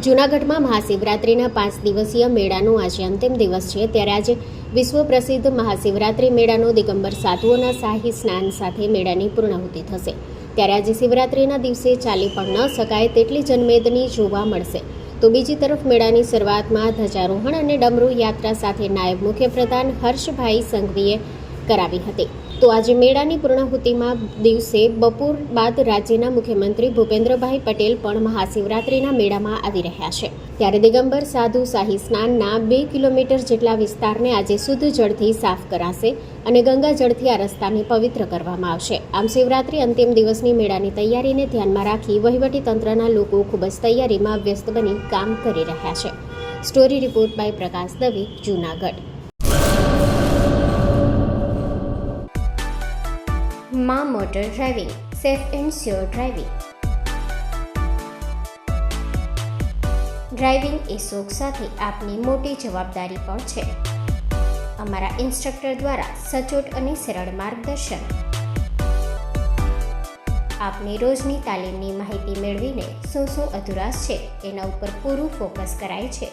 જૂનાગઢમાં મહાશિવરાત્રિના 5 દિવસીય મેળાનો આજે અંતિમ દિવસ છે, ત્યારે આજે વિશ્વ પ્રસિદ્ધ મહાશિવરાત્રિ મેળાનો દિગંબર સાધુઓના શાહી સ્નાન સાથે મેળાની પૂર્ણાહુતિ થશે। ત્યારે આજે શિવરાત્રિના દિવસે ચાલી પણ ન શકાય તેટલી જનમેદની જોવા મળશે। તો બીજી તરફ મેળાની શરૂઆતમાં ધ્વજારોહણ અને ડમરૂ યાત્રા સાથે નાયબ મુખ્યપ્રધાન હર્ષભાઈ સંઘવીએ કરાવી હતી। તો આજે મેળાની પૂર્ણાહુતિમાં દિવસે બપોર બાદ રાજ્યના મુખ્યમંત્રી ભૂપેન્દ્રભાઈ પટેલ પણ મહાશિવરાત્રિના મેળામાં આવી રહ્યા છે। ત્યારે દિગંબર સાધુ શાહી સ્નાનના 2 કિલોમીટર જેટલા વિસ્તારને આજે શુદ્ધ જળથી સાફ કરાશે અને ગંગા જળથી આ રસ્તાને પવિત્ર કરવામાં આવશે। આમ શિવરાત્રિ અંતિમ દિવસની મેળાની તૈયારીને ધ્યાનમાં રાખી વહીવટીતંત્રના લોકો ખૂબ જ તૈયારીમાં વ્યસ્ત બની કામ કરી રહ્યા છે। Story report by Prakash Dave, Junagadh. માં motor driving, safe and sure driving. Driving એ શોખ સાથે આપની મોટી જવાબદારી પણ છે। અમારા ઇન્સ્ટ્રક્ટર દ્વારા સચોટ અને સરળ માર્ગદર્શન આપની રોજની તાલીમની માહિતી મેળવીને શું અધુરાશ છે એના ઉપર પૂરું ફોકસ કરાય છે।